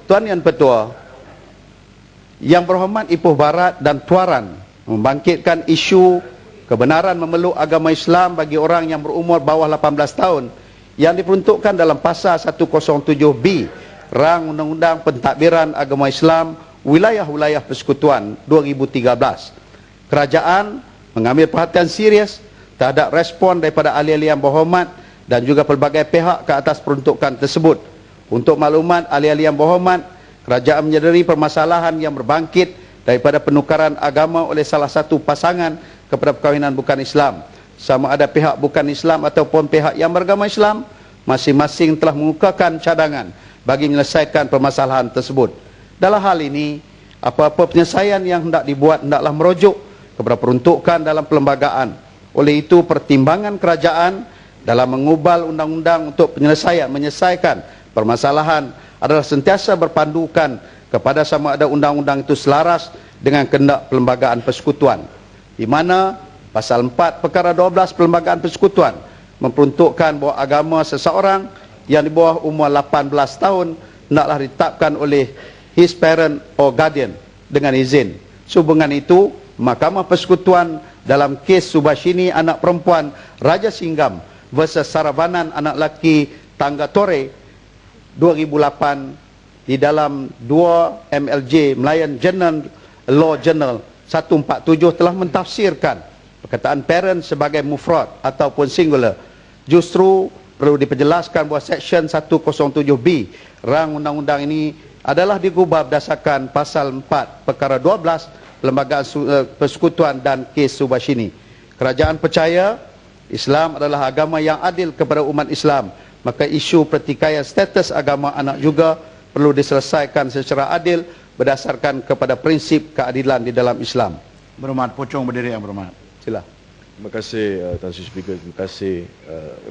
Tuan Yang Pertua, Yang Berhormat Ipoh Barat dan Tuaran membangkitkan isu kebenaran memeluk agama Islam bagi orang yang berumur bawah 18 tahun yang diperuntukkan dalam pasal 107B Rang Undang-Undang Pentadbiran Agama Islam Wilayah-Wilayah Persekutuan 2013. Kerajaan mengambil perhatian serius terhadap respon daripada ahli-ahli yang berhormat dan juga pelbagai pihak ke atas peruntukan tersebut. Untuk maklumat ahli-ahli yang berhormat, kerajaan menyedari permasalahan yang berbangkit daripada penukaran agama oleh salah satu pasangan kepada perkahwinan bukan Islam. Sama ada pihak bukan Islam ataupun pihak yang beragama Islam, masing-masing telah mengukakan cadangan bagi menyelesaikan permasalahan tersebut. Dalam hal ini, apa-apa penyelesaian yang hendak dibuat hendaklah merujuk kepada peruntukan dalam perlembagaan. Oleh itu, pertimbangan kerajaan dalam mengubal undang-undang untuk menyelesaikan permasalahan adalah sentiasa berpandukan kepada sama ada undang-undang itu selaras dengan kehendak Perlembagaan Persekutuan, di mana pasal 4 perkara 12 Perlembagaan Persekutuan memperuntukkan bahawa agama seseorang yang di bawah umur 18 tahun hendaklah ditetapkan oleh his parent or guardian dengan izin. Sehubungan itu, Mahkamah Persekutuan dalam kes Subashini anak perempuan Raja Singgam versus Saravanan anak lelaki Tanggatore 2008 di dalam 2 MLJ Malayan Journal Law Journal 147 telah mentafsirkan perkataan parent sebagai mufrad ataupun singular. Justru perlu diperjelaskan bahawa Seksyen 107B Rang Undang-Undang ini adalah digubah berdasarkan pasal 4 perkara 12 Perlembagaan Persekutuan dan kes Subashini. Kerajaan percaya Islam adalah agama yang adil kepada umat Islam, maka isu pertikaian status agama anak juga perlu diselesaikan secara adil berdasarkan kepada prinsip keadilan di dalam Islam. Berhormat Pocong berdiri Yang Berhormat. Sila. Terima kasih Tan Sri Speaker, terima kasih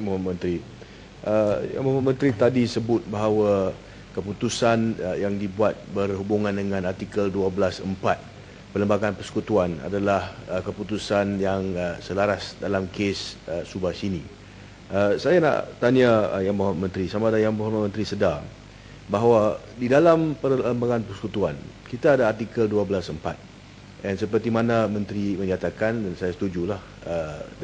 Yang Berhormat Menteri. Yang Berhormat Menteri tadi sebut bahawa keputusan yang dibuat berhubungan dengan artikel 12.4 Perlembagaan Persekutuan adalah keputusan yang selaras dalam kes Subashini. Saya nak tanya Yang Berhormat Menteri, sama ada Yang Berhormat Menteri sedar bahawa di dalam Perlembagaan Persekutuan kita ada artikel 12.4, dan seperti mana Menteri menyatakan, dan saya setujulah,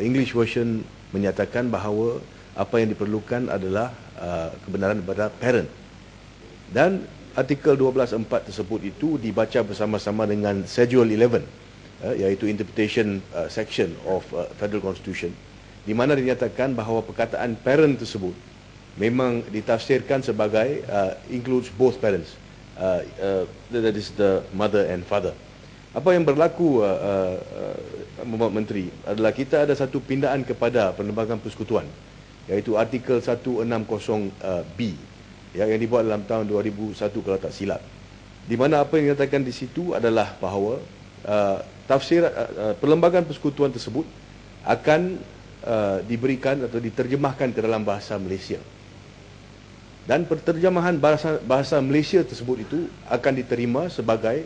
the English version menyatakan bahawa apa yang diperlukan adalah kebenaran daripada parent, dan artikel 12.4 tersebut itu dibaca bersama-sama dengan Schedule 11, iaitu Interpretation Section of Federal Constitution, di mana dinyatakan bahawa perkataan parent tersebut memang ditafsirkan sebagai includes both parents, that is the mother and father. Apa yang berlaku Mohd Menteri adalah kita ada satu pindaan kepada Perlembagaan Persekutuan, iaitu artikel 160B yang dibuat dalam tahun 2001 kalau tak silap, di mana apa yang dinyatakan di situ adalah bahawa tafsir Perlembagaan Persekutuan tersebut akan diberikan atau diterjemahkan ke dalam bahasa Malaysia, dan penterjemahan bahasa Malaysia tersebut itu akan diterima sebagai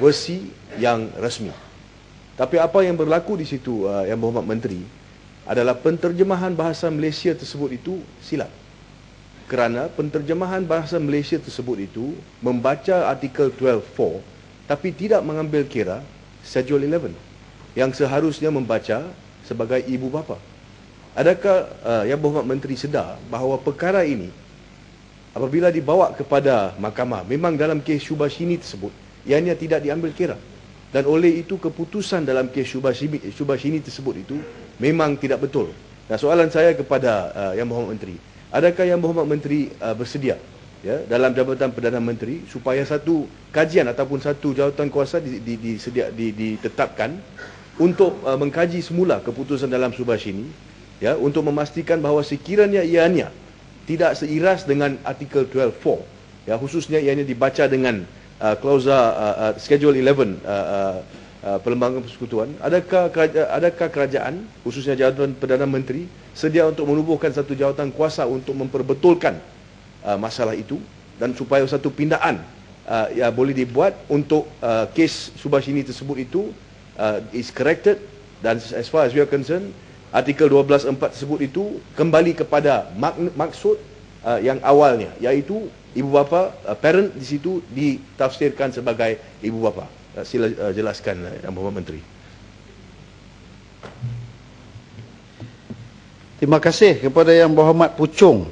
versi yang resmi. Tapi apa yang berlaku di situ Yang Berhormat Menteri adalah penterjemahan bahasa Malaysia tersebut itu silap, kerana penterjemahan bahasa Malaysia tersebut itu membaca artikel 12.4 tapi tidak mengambil kira Schedule 11 yang seharusnya membaca sebagai ibu bapa. Adakah Yang Berhormat Menteri sedar bahawa perkara ini apabila dibawa kepada mahkamah, memang dalam kes Subashini tersebut ianya tidak diambil kira, dan oleh itu keputusan dalam kes Subashini tersebut itu memang tidak betul. Nah, soalan saya kepada Yang Berhormat Menteri, adakah Yang Berhormat Menteri bersedia dalam Jabatan Perdana Menteri supaya satu kajian ataupun satu jawatan kuasa ditetapkan untuk mengkaji semula keputusan dalam Subashini, untuk memastikan bahawa sekiranya ianya tidak seiras dengan artikel 12.4, khususnya ianya dibaca dengan klausa Schedule 11 Perlembagaan Persekutuan, adakah kerajaan khususnya Jabatan Perdana Menteri sedia untuk menubuhkan satu jawatan kuasa untuk memperbetulkan masalah itu, dan supaya satu pindaan boleh dibuat untuk kes Subashini tersebut itu is corrected, dan as far as we are concerned, artikel 12.4 tersebut itu kembali kepada maksud yang awalnya, iaitu ibu bapa, parent di situ ditafsirkan sebagai ibu bapa. Sila jelaskan Yang Berhormat Menteri. Terima kasih kepada Yang Berhormat Puchong.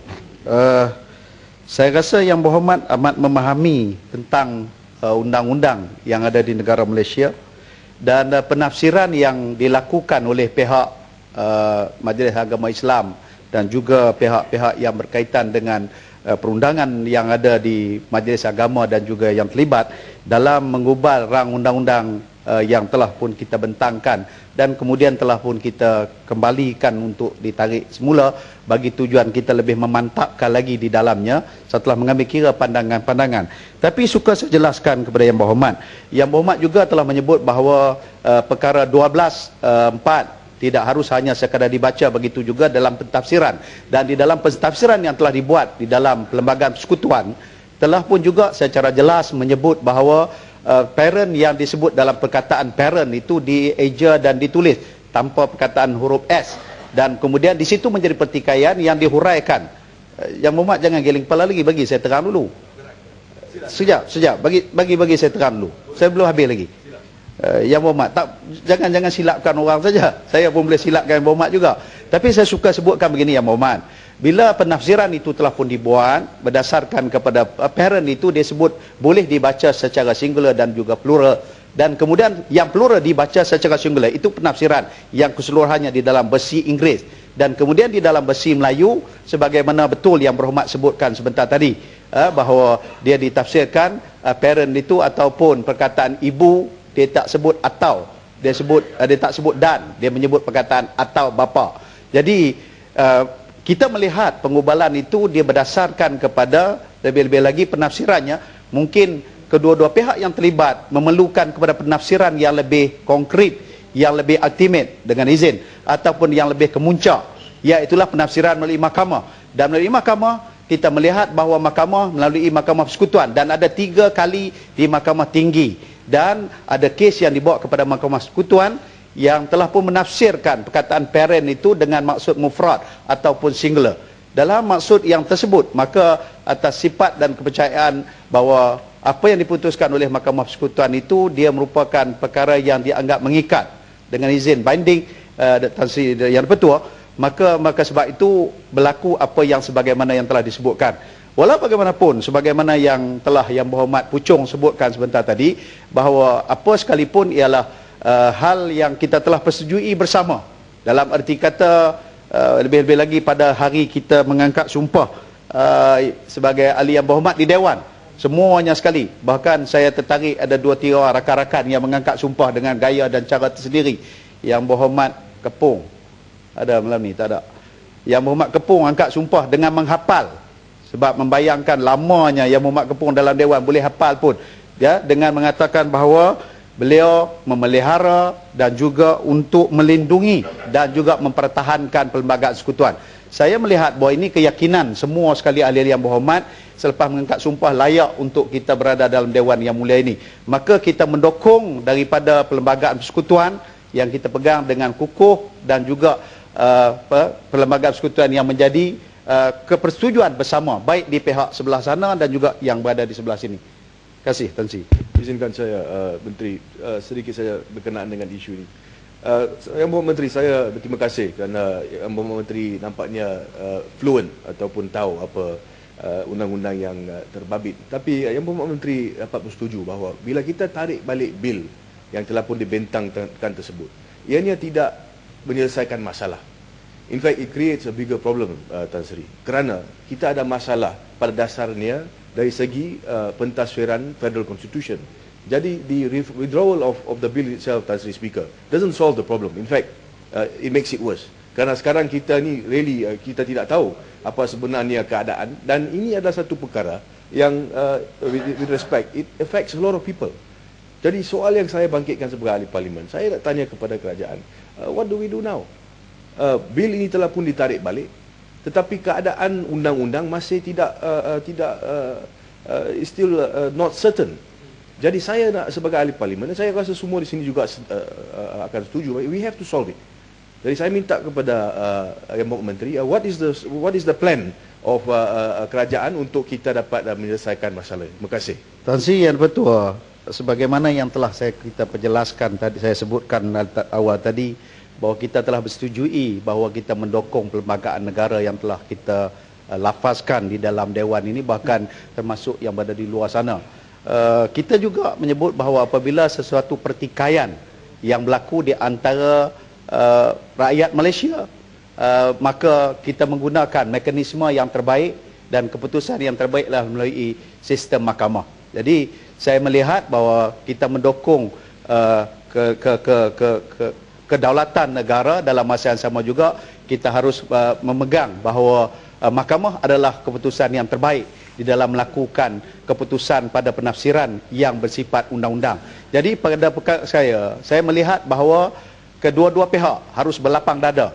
Saya rasa Yang Berhormat amat memahami tentang undang-undang yang ada di negara Malaysia dan penafsiran yang dilakukan oleh pihak Majlis Agama Islam dan juga pihak-pihak yang berkaitan dengan perundangan yang ada di Majlis Agama dan juga yang terlibat dalam mengubal rang undang-undang yang telah pun kita bentangkan dan kemudian telah pun kita kembalikan untuk ditarik semula bagi tujuan kita lebih memantapkan lagi di dalamnya setelah mengambil kira pandangan-pandangan. Tapi suka saya jelaskan kepada Yang Berhormat. Yang Berhormat juga telah menyebut bahawa perkara 12(4) tidak harus hanya sekadar dibaca, begitu juga dalam pentafsiran. Dan di dalam pentafsiran yang telah dibuat di dalam Perlembagaan Persekutuan telah pun juga secara jelas menyebut bahawa parent yang disebut dalam perkataan parent itu dieja dan ditulis tanpa perkataan huruf S, dan kemudian di situ menjadi pertikaian yang dihuraikan. Yang Berhormat jangan geling kepala lagi, bagi saya terang dulu. Sekejap, bagi saya terang dulu. Saya belum habis lagi. Yang Berhormat, jangan silapkan orang saja. Saya pun boleh silapkan Yang Berhormat juga. Tapi saya suka sebutkan begini Yang Berhormat. Bila penafsiran itu telah pun dibuat berdasarkan kepada parent itu, dia sebut boleh dibaca secara singular dan juga plural. Dan kemudian yang plural dibaca secara singular, itu penafsiran yang keseluruhannya di dalam versi Inggeris. Dan kemudian di dalam versi Melayu, sebagaimana betul Yang Berhormat sebutkan sebentar tadi, bahawa dia ditafsirkan parent itu ataupun perkataan ibu, dia tak sebut atau, dia tak sebut dan, dia menyebut perkataan atau bapa. Jadi kita melihat pengubalan itu dia berdasarkan kepada lebih-lebih lagi penafsirannya. Mungkin kedua-dua pihak yang terlibat memerlukan kepada penafsiran yang lebih konkret, yang lebih ultimate dengan izin, ataupun yang lebih kemuncak, iaitulah penafsiran melalui mahkamah. Dan melalui mahkamah kita melihat bahawa mahkamah melalui Mahkamah Persekutuan, dan ada 3 kali di Mahkamah Tinggi, dan ada kes yang dibawa kepada Mahkamah Persekutuan yang telah pun menafsirkan perkataan parent itu dengan maksud mufrad ataupun singular. Dalam maksud yang tersebut, maka atas sifat dan kepercayaan bahawa apa yang diputuskan oleh Mahkamah Persekutuan itu dia merupakan perkara yang dianggap mengikat dengan izin binding Yang Bertua, maka sebab itu berlaku apa yang sebagaimana yang telah disebutkan. Walau bagaimanapun, sebagaimana yang telah Yang Berhormat Puchong sebutkan sebentar tadi, bahawa apa sekalipun ialah hal yang kita telah persetujui bersama, dalam arti kata lebih-lebih lagi pada hari kita mengangkat sumpah sebagai ahli Yang Berhormat di Dewan, semuanya sekali. Bahkan saya tertarik ada 2-3 orang rakan-rakan yang mengangkat sumpah dengan gaya dan cara tersendiri. Yang Berhormat Kepong ada malam ni? Tak ada. Yang Berhormat Kepong angkat sumpah dengan menghafal, sebab membayangkan lamanya Yang Berhormat Kepong dalam Dewan boleh hafal pun, ya, dengan mengatakan bahawa beliau memelihara dan juga untuk melindungi dan juga mempertahankan Perlembagaan Persekutuan. Saya melihat bahawa ini keyakinan semua sekali ahli Yang Berhormat selepas mengangkat sumpah layak untuk kita berada dalam Dewan yang mulia ini. Maka kita mendukung daripada Perlembagaan Persekutuan yang kita pegang dengan kukuh, dan juga Perlembagaan Persekutuan yang menjadi kepersetujuan bersama, baik di pihak sebelah sana dan juga yang berada di sebelah sini. Terima kasih, Tan Sri. Izinkan saya, Menteri, sedikit saya berkenaan dengan isu ini. Yang Berhormat Menteri, saya berterima kasih kerana Yang Berhormat Menteri nampaknya fluent ataupun tahu apa undang-undang yang terbabit. Tapi Yang Berhormat Menteri dapat bersetuju bahawa bila kita tarik balik bil yang telah pun dibentangkan tersebut, ianya tidak menyelesaikan masalah. In fact, it creates a bigger problem, Tan Sri. Kerana kita ada masalah pada dasarnya dari segi pentasfiran Federal Constitution. Jadi the withdrawal of the bill itself, Tan Sri Speaker, doesn't solve the problem. In fact, it makes it worse. Kerana sekarang kita ni really kita tidak tahu apa sebenarnya keadaan, dan ini adalah satu perkara yang with respect, it affects a lot of people. Jadi soal yang saya bangkitkan sebagai ahli parlimen, saya nak tanya kepada kerajaan, what do we do now? Bil ini telah pun ditarik balik, tetapi keadaan undang-undang masih still not certain. Jadi saya nak sebagai ahli parlimen, dan saya rasa semua di sini juga akan setuju, we have to solve it. Jadi saya minta kepada Yang Berhormat Menteri, what is the plan of kerajaan untuk kita dapat menyelesaikan masalah ini. Terima kasih. Tan Sri, yang betul. Sebagaimana yang telah kita perjelaskan tadi, saya sebutkan awal tadi, bahawa kita telah bersetujui bahawa kita mendukung perlembagaan negara yang telah kita lafazkan di dalam Dewan ini, bahkan termasuk yang berada di luar sana. Kita juga menyebut bahawa apabila sesuatu pertikaian yang berlaku di antara rakyat Malaysia, maka kita menggunakan mekanisme yang terbaik dan keputusan yang terbaiklah melalui sistem mahkamah. Jadi saya melihat bahawa kita mendukung kedaulatan negara. Dalam masa yang sama juga kita harus memegang bahawa mahkamah adalah keputusan yang terbaik di dalam melakukan keputusan pada penafsiran yang bersifat undang-undang. Jadi pada saya melihat bahawa kedua-dua pihak harus berlapang dada,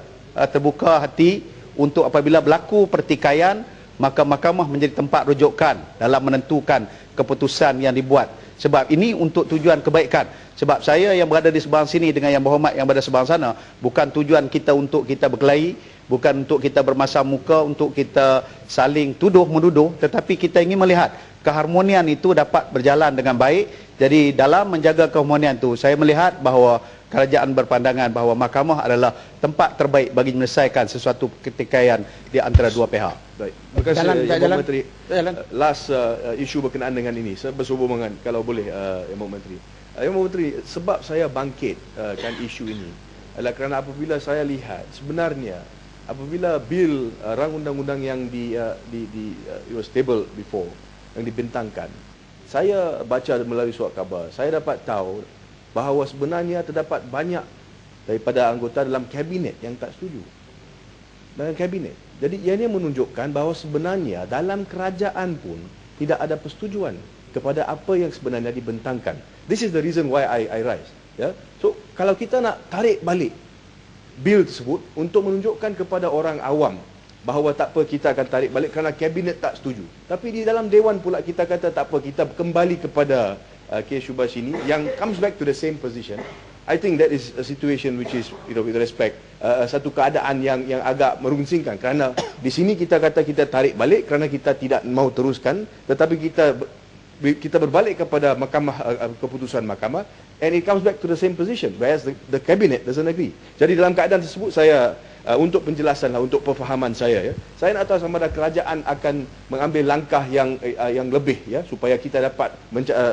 terbuka hati untuk apabila berlaku pertikaian, maka mahkamah menjadi tempat rujukan dalam menentukan keputusan yang dibuat. Sebab ini untuk tujuan kebaikan. Sebab saya yang berada di seberang sini dengan yang berhormat yang berada seberang sana, bukan tujuan kita untuk kita berkelahi, bukan untuk kita bermasam muka, untuk kita saling tuduh-menuduh, tetapi kita ingin melihat keharmonian itu dapat berjalan dengan baik. Jadi dalam menjaga keharmonian itu, saya melihat bahawa kerajaan berpandangan bahawa mahkamah adalah tempat terbaik bagi menyelesaikan sesuatu pertikaian di antara dua pihak. Baik. Terima kasih Yang Menteri. Last isu berkenaan dengan ini, saya bersehubungan kalau boleh Yang Menteri. Yang Menteri, sebab saya bangkit kan isu ini adalah kerana apabila saya lihat sebenarnya apabila bil rang undang-undang yang it was tabled before, yang dibentangkan, saya baca melalui surat khabar, saya dapat tahu bahawa sebenarnya terdapat banyak daripada anggota dalam kabinet yang tak setuju. Dalam kabinet. Jadi ianya menunjukkan bahawa sebenarnya dalam kerajaan pun tidak ada persetujuan kepada apa yang sebenarnya dibentangkan. This is the reason why I rise. Ya. So kalau kita nak tarik balik bil tersebut untuk menunjukkan kepada orang awam bahawa tak apa, kita akan tarik balik kerana kabinet tak setuju. Tapi di dalam dewan pula kita kata tak apa, kita kembali kepada kes Shubhas ini yang comes back to the same position. I think that is a situation which is, with respect, satu keadaan yang agak merunsingkan, kerana di sini kita kata kita tarik balik kerana kita tidak mau teruskan, tetapi kita berbalik kepada mahkamah, keputusan mahkamah, and it comes back to the same position, whereas the cabinet doesn't agree. Jadi dalam keadaan tersebut saya untuk penjelasan untuk perfahaman saya, saya nak tahu sama ada kerajaan akan mengambil langkah yang lebih, supaya kita dapat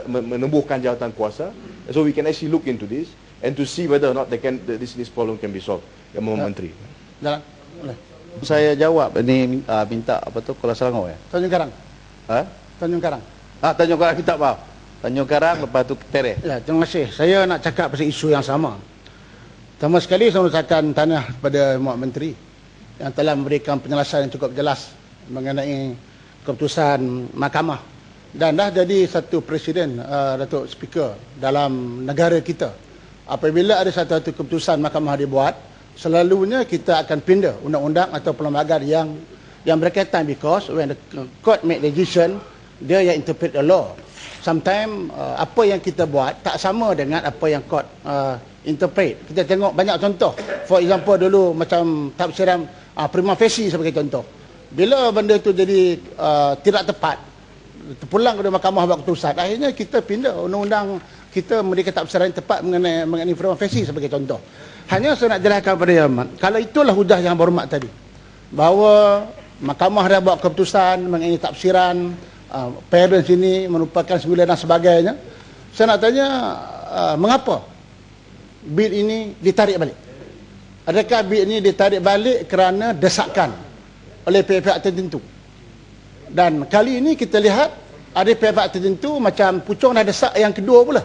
menembuhkan jawatan kuasa, so we can actually look into this and to see whether or not this problem can be solved. Yang Menteri. Jalan. Boleh. Saya jawab ini minta apa tu Kuala Selangor ya. Tanjung Karang. Tanjung Karang. Tanjung Karang, kita maaf. Tanjung Karang lepas tu Tereh. Ya, terima kasih. Saya nak cakap pasal isu yang sama. Pertama sekali saya ucapkan tahniah kepada Muhammad Menteri yang telah memberikan penjelasan yang cukup jelas mengenai keputusan mahkamah, dan dah jadi satu presiden, Datuk Speaker, dalam negara kita. Apabila ada satu keputusan mahkamah dibuat, selalunya kita akan pindah undang-undang atau perlembagaan yang berkaitan, because when the court make decision, dia yang interpret the law. Sometimes apa yang kita buat tak sama dengan apa yang court interpret. Kita tengok banyak contoh. For example dulu macam tafsiran prima facie sebagai contoh. Bila benda itu jadi tidak tepat, terpulang kepada mahkamah buat keputusan, akhirnya kita pindah undang-undang kita memberikan tafsiran yang tepat mengenai prima facie sebagai contoh. Hanya saya nak jelaskan kepada Yang Berhormat, kalau itulah hujah Yang Berhormat tadi, bahawa mahkamah dah buat keputusan mengenai tafsiran parents ini merupakan sembilan dan sebagainya, saya nak tanya mengapa bil ini ditarik balik? Adakah bil ini ditarik balik kerana desakan oleh pihak-pihak tertentu? Dan kali ini kita lihat ada pihak-pihak tertentu macam Puchong dah desak yang kedua pula,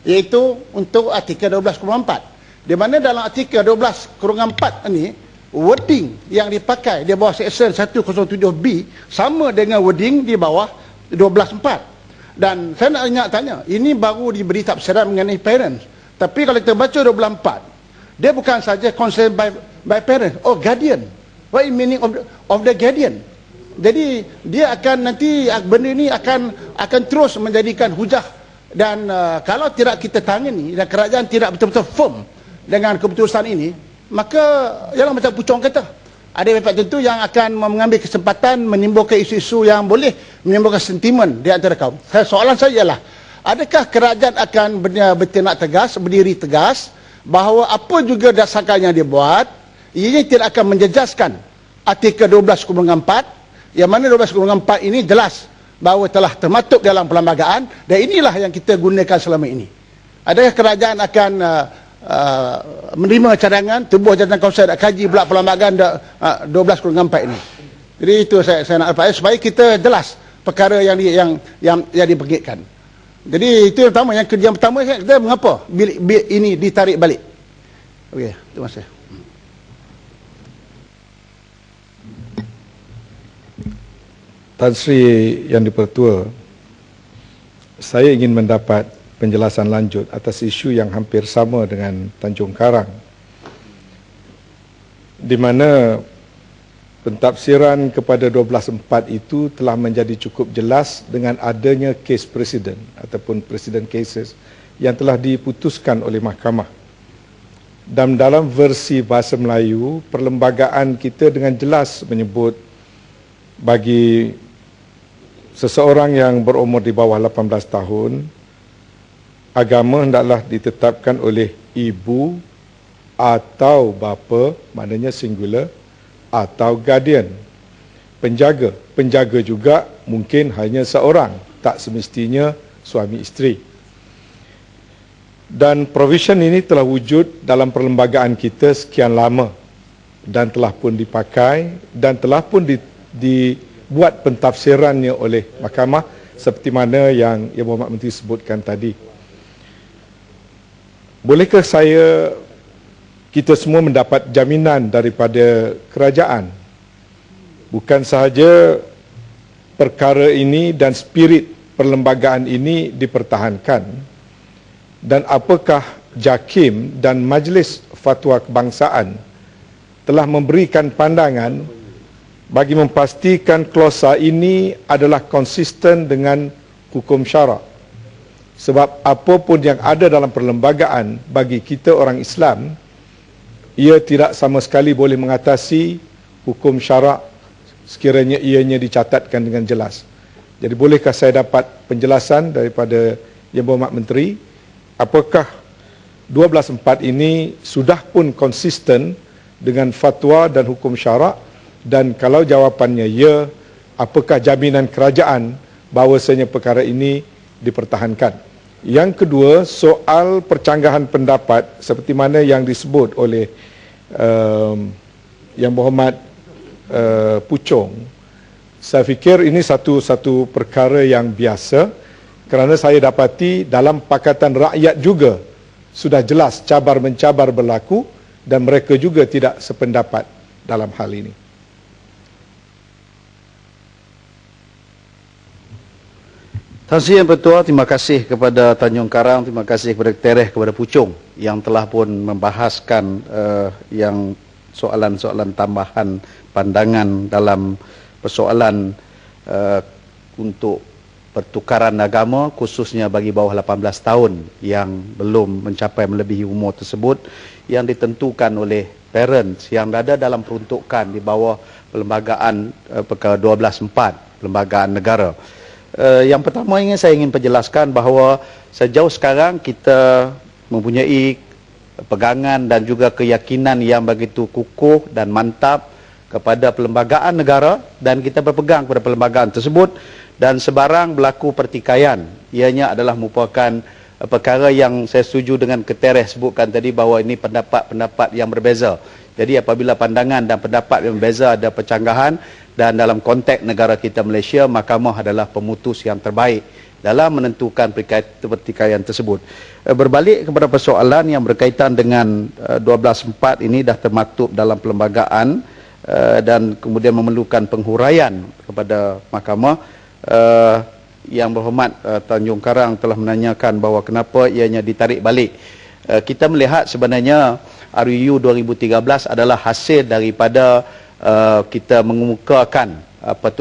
iaitu untuk artikel 12.4, di mana dalam artikel 12.4 ini wording yang dipakai di bawah section 107B sama dengan wording di bawah 12.4. Dan saya nak tanya, ini baru diberi tafsiran mengenai parents, tapi kalau kita baca 12.4, dia bukan saja concerned by parents or guardian. What is meaning of the guardian? Jadi dia akan nanti benda ini akan terus menjadikan hujah, dan kalau tidak kita tangani dan kerajaan tidak betul-betul firm dengan keputusan ini, maka ialah macam Puchong kata, Ada pihak tertentu yang akan mengambil kesempatan menimbulkan isu-isu yang boleh menimbulkan sentimen di antara kaum. Soalan saya ialah, adakah kerajaan akan bertindak tegas, berdiri tegas bahawa apa juga dasarkan yang dia buat, ianya tidak akan menjejaskan artikel 12.4, yang mana 12.4 ini jelas bahawa telah termaktub dalam perlembagaan, dan inilah yang kita gunakan selama ini. Adakah kerajaan akan menerima cadangan, tubuh jabatan kawasan nak kaji pula perlembagaan 12.4 ini. Jadi itu saya nak dapat supaya kita jelas perkara yang dibangkitkan. Jadi itu yang pertama. Yang pertama kita mengapa bil ini ditarik balik. Okey, terima kasih. Tan Sri Yang Dipertua, saya ingin mendapat penjelasan lanjut atas isu yang hampir sama dengan Tanjung Karang, di mana pentafsiran kepada 12.4 itu telah menjadi cukup jelas dengan adanya kes presiden ataupun presiden cases yang telah diputuskan oleh mahkamah. Dan dalam versi bahasa Melayu, perlembagaan kita dengan jelas menyebut bagi seseorang yang berumur di bawah 18 tahun, agama hendaklah ditetapkan oleh ibu atau bapa, maknanya singular, atau guardian. Penjaga juga mungkin hanya seorang, tak semestinya suami isteri. Dan provision ini telah wujud dalam perlembagaan kita sekian lama dan telah pun dipakai dan telah pun dibuat pentafsirannya oleh mahkamah seperti mana yang Yang Berhormat Menteri sebutkan tadi. Bolehkah kita semua mendapat jaminan daripada kerajaan, bukan sahaja perkara ini dan spirit perlembagaan ini dipertahankan, dan apakah JAKIM dan Majlis Fatwa Kebangsaan telah memberikan pandangan bagi memastikan klausa ini adalah konsisten dengan hukum syarak. Sebab apapun yang ada dalam perlembagaan bagi kita orang Islam, ia tidak sama sekali boleh mengatasi hukum syarak sekiranya ianya dicatatkan dengan jelas. Jadi bolehkah saya dapat penjelasan daripada Yang Berhormat Menteri, apakah 12.4 ini sudah pun konsisten dengan fatwa dan hukum syarak, dan kalau jawapannya ya, apakah jaminan kerajaan bahawasanya perkara ini dipertahankan? Yang kedua, soal percanggahan pendapat seperti mana yang disebut oleh Yang Berhormat Puchong. Saya fikir ini satu perkara yang biasa, kerana saya dapati dalam Pakatan Rakyat juga sudah jelas cabar-mencabar berlaku dan mereka juga tidak sependapat dalam hal ini. Tan Sri Yang Bertuah, terima kasih kepada Tanjung Karang, terima kasih kepada Tereh, kepada Puchong yang telah pun membahaskan yang soalan-soalan tambahan pandangan dalam persoalan untuk pertukaran agama, khususnya bagi bawah 18 tahun yang belum mencapai melebihi umur tersebut, yang ditentukan oleh parents yang ada dalam peruntukan di bawah perlembagaan perkara 12.4, perlembagaan negara. Yang pertama saya ingin penjelaskan bahawa sejauh sekarang kita mempunyai pegangan dan juga keyakinan yang begitu kukuh dan mantap kepada perlembagaan negara, dan kita berpegang pada perlembagaan tersebut, dan sebarang berlaku pertikaian ianya adalah merupakan perkara yang saya setuju dengan Ketereh sebutkan tadi bahawa ini pendapat-pendapat yang berbeza. Jadi apabila pandangan dan pendapat yang berbeza ada percanggahan, dan dalam konteks negara kita Malaysia, mahkamah adalah pemutus yang terbaik dalam menentukan pertikaian tersebut. Berbalik kepada persoalan yang berkaitan dengan 12.4 ini dah termaktub dalam perlembagaan dan kemudian memerlukan penghuraian kepada mahkamah. Yang Berhormat Tanjung Karang telah menanyakan bahawa kenapa ianya ditarik balik. Kita melihat sebenarnya RUU 2013 adalah hasil daripada kita mengemukakan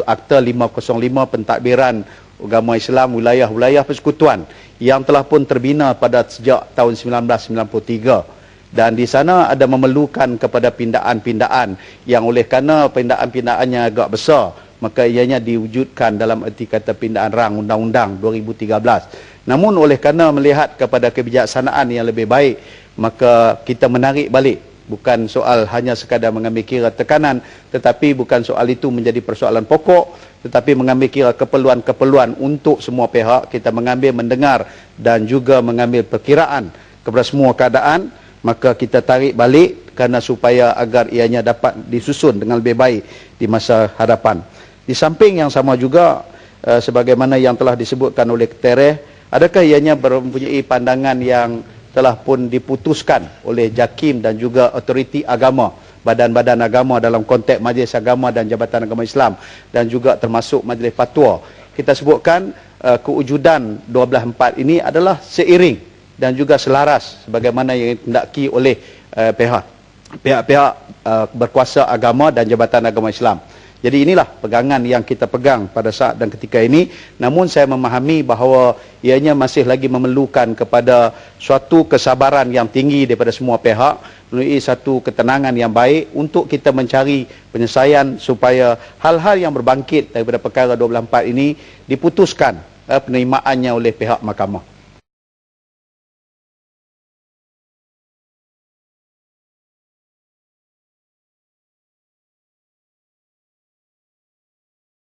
Akta 505 pentadbiran agama Islam wilayah-wilayah persekutuan yang telah pun terbina pada sejak tahun 1993. dan di sana ada memerlukan kepada pindaan-pindaan yang oleh kerana pindaan-pindaannya agak besar, maka ianya diwujudkan dalam erti kata pindaan rang Undang-Undang 2013. Namun oleh kerana melihat kepada kebijaksanaan yang lebih baik, maka kita menarik balik. Bukan soal hanya sekadar mengambil kira tekanan, tetapi bukan soal itu menjadi persoalan pokok, tetapi mengambil kira keperluan-keperluan untuk semua pihak. Kita mengambil, mendengar dan juga mengambil perkiraan kepada semua keadaan, maka kita tarik balik kerana supaya agar ianya dapat disusun dengan lebih baik di masa hadapan. Di samping yang sama juga, sebagaimana yang telah disebutkan oleh Ketereh, adakah ianya mempunyai pandangan yang telah pun diputuskan oleh JAKIM dan juga otoriti agama, badan-badan agama dalam konteks Majlis Agama dan Jabatan Agama Islam, dan juga termasuk Majlis Fatwa. Kita sebutkan kewujudan 12/4 ini adalah seiring dan juga selaras sebagaimana yang ditindaki oleh pihak-pihak berkuasa agama dan Jabatan Agama Islam. Jadi inilah pegangan yang kita pegang pada saat dan ketika ini. Namun saya memahami bahawa ianya masih lagi memerlukan kepada suatu kesabaran yang tinggi daripada semua pihak, melalui satu ketenangan yang baik untuk kita mencari penyelesaian supaya hal-hal yang berbangkit daripada perkara 12/4 ini diputuskan penerimaannya oleh pihak mahkamah.